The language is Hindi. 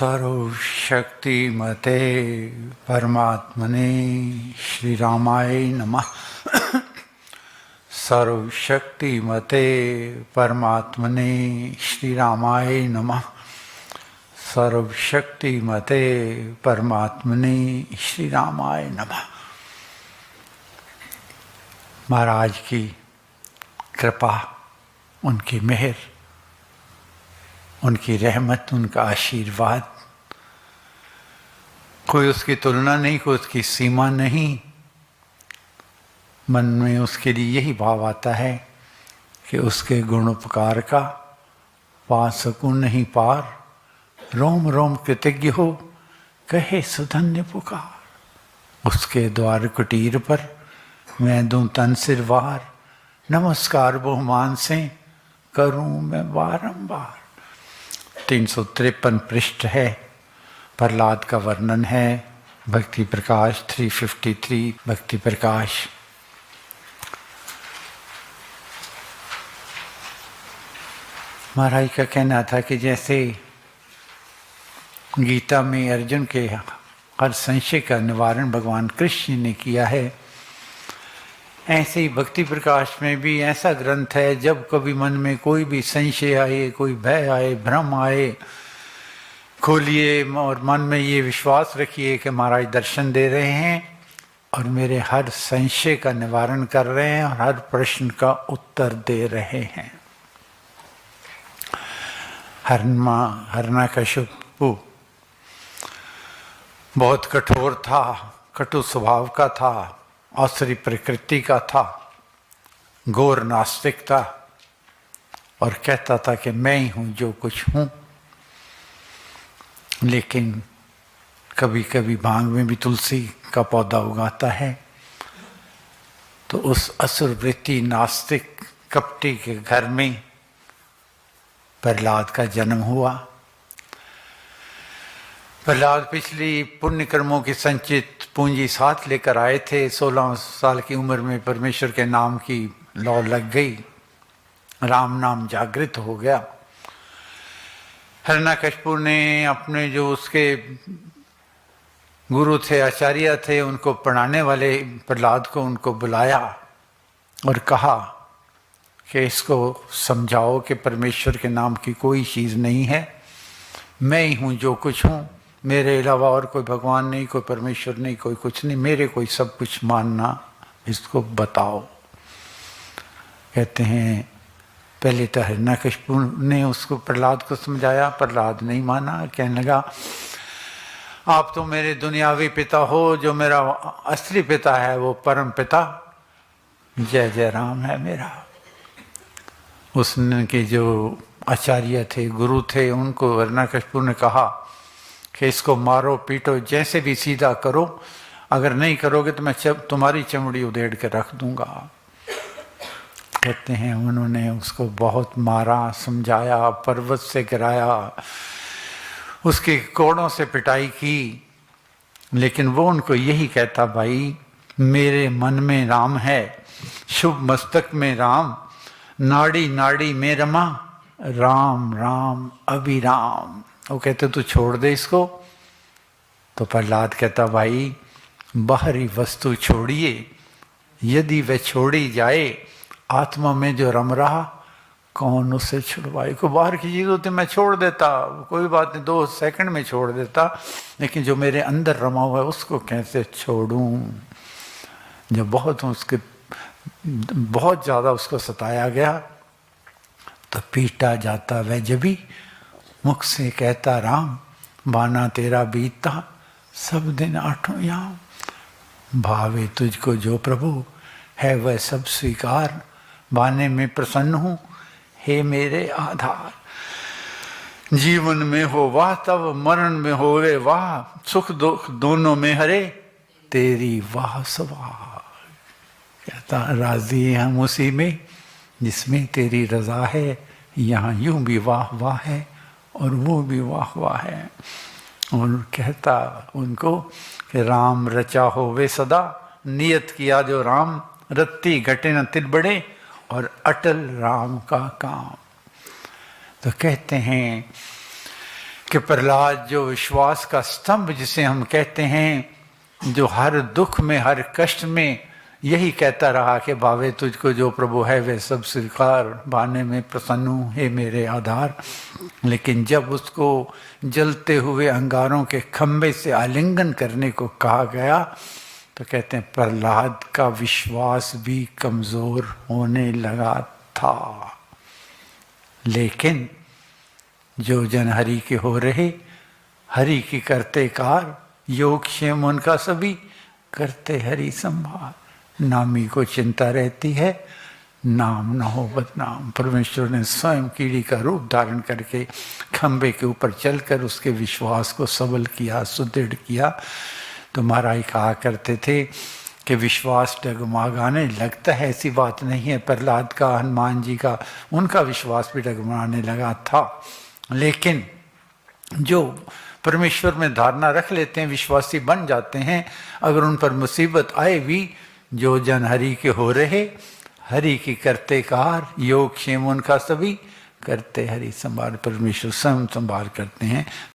सर्वशक्तिमते परमात्मने श्री रामाय नमः। सर्वशक्तिमते परमात्मने श्री रामाय नमः। सर्वशक्तिमते परमात्मने श्री रामाय नमः। महाराज की कृपा, उनकी मेहर, उनकी रहमत, उनका आशीर्वाद, कोई उसकी तुलना नहीं, कोई उसकी सीमा नहीं। मन में उसके लिए यही भाव आता है कि उसके गुणोपकार का पा सकूं नहीं पार। रोम रोम कृतज्ञ हो कहे सुधन्य पुकार। उसके द्वार कुटीर पर मैं दूं तन सिर वार। नमस्कार बहुमान से करूं मैं बारंबार। 353 पृष्ठ है, प्रहलाद का वर्णन है। भक्ति प्रकाश 353 भक्ति प्रकाश। महाराज का कहना था कि जैसे गीता में अर्जुन के हर संशय का निवारण भगवान कृष्ण ने किया है, ऐसे ही भक्ति प्रकाश में भी ऐसा ग्रंथ है, जब कभी मन में कोई भी संशय आए, कोई भय आए, भ्रम आए, खोलिए और मन में ये विश्वास रखिए कि महाराज दर्शन दे रहे हैं और मेरे हर संशय का निवारण कर रहे हैं और हर प्रश्न का उत्तर दे रहे हैं। हिरण्यकशिपु बहुत कठोर था, कटु स्वभाव का था, आसुरी प्रकृति का था, घोर नास्तिक था और कहता था कि मैं ही हूं जो कुछ हूं। लेकिन कभी कभी भांग में भी तुलसी का पौधा उगाता है। तो उस असुर वृत्ति नास्तिक कपटी के घर में प्रहलाद का जन्म हुआ। प्रहलाद पिछली पुण्य कर्मों की संचित पूंजी साथ लेकर आए थे। 16 साल की उम्र में परमेश्वर के नाम की लौ लग गई, राम नाम जागृत हो गया। हिरण्यकशिपु ने अपने जो उसके गुरु थे, आचार्य थे, उनको पढ़ाने वाले प्रहलाद को उनको बुलाया और कहा कि इसको समझाओ कि परमेश्वर के नाम की कोई चीज़ नहीं है, मैं ही हूँ जो कुछ हूँ, मेरे अलावा और कोई भगवान नहीं, कोई परमेश्वर नहीं, कोई कुछ नहीं, मेरे कोई सब कुछ मानना, इसको बताओ। कहते हैं पहले तो हिरण्यकशिपु ने उसको प्रहलाद को समझाया, प्रहलाद नहीं माना। कहने लगा आप तो मेरे दुनियावी पिता हो, जो मेरा असली पिता है वो परम पिता जय जय राम है मेरा। उसने जो आचार्य थे, गुरु थे, उनको हिरण्यकशिपु ने कहा कि इसको मारो पीटो, जैसे भी सीधा करो, अगर नहीं करोगे तो मैं तुम्हारी चमड़ी उधेड़ के रख दूंगा। कहते हैं उन्होंने उसको बहुत मारा, समझाया, पर्वत से गिराया, उसके कोड़ों से पिटाई की, लेकिन वो उनको यही कहता, भाई मेरे मन में राम है, शुभ मस्तक में राम, नाड़ी नाड़ी में रमा, राम राम अभिराम। वो कहते तू छोड़ दे इसको। तो प्रहलाद कहता भाई बाहरी वस्तु छोड़िए, यदि वह छोड़ी जाए, आत्मा में जो रम रहा कौन उसे छुड़वाए। को बाहर की चीज होती मैं छोड़ देता, कोई बात नहीं, 2 सेकंड में छोड़ देता, लेकिन जो मेरे अंदर रमा हुआ है उसको कैसे छोड़ूं। जब बहुत ज़्यादा उसको सताया गया तो पीटा जाता वह जभी, मुख से कहता राम, बाना तेरा बीतता सब दिन 8 याम। भावे तुझको जो प्रभु है वह सब स्वीकार, बाने में प्रसन्न हूँ हे मेरे आधार। जीवन में हो वाह तब, मरण में होवे वाह, सुख दुख दोनों में हरे तेरी वाह सवाह। कहता राजी हम उसी में जिसमें तेरी रजा है, यहाँ यूं भी वाह वाह है और वो भी वाह वाह है। और कहता उनको कि राम रचा होवे सदा, नियत किया जो राम, रत्ती घटे न तिल बड़े और अटल राम का काम। तो कहते हैं कि प्रहलाद जो विश्वास का स्तंभ जिसे हम कहते हैं, जो हर दुख में हर कष्ट में यही कहता रहा कि भावे तुझको जो प्रभु है वे सब स्वीकार, भाने में प्रसन्न हूँ हे मेरे आधार। लेकिन जब उसको जलते हुए अंगारों के खंभे से आलिंगन करने को कहा गया तो कहते हैं प्रहलाद का विश्वास भी कमजोर होने लगा था। लेकिन जो जन हरि के हो रहे, हरि की करते कार, योग क्षेम उनका सभी, करते हरि संभाल। नामी को चिंता रहती है, नाम न हो बदनाम। परमेश्वर ने स्वयं कीड़ी का रूप धारण करके खंबे के ऊपर चलकर उसके विश्वास को सबल किया, सुदृढ़ किया। तो महाराज कहा करते थे कि विश्वास डगमगाने लगता है, ऐसी बात नहीं है। प्रहलाद का, हनुमान जी का, उनका विश्वास भी डगमगाने लगा था। लेकिन जो परमेश्वर में धारणा रख लेते हैं, विश्वासी बन जाते हैं, अगर उन पर मुसीबत आए भी, जो जन हरि के हो रहे, हरि की करते कार, योग क्षेम उनका सभी, करते हरि संभाल। परमेश्वर स्वयं संभाल करते हैं।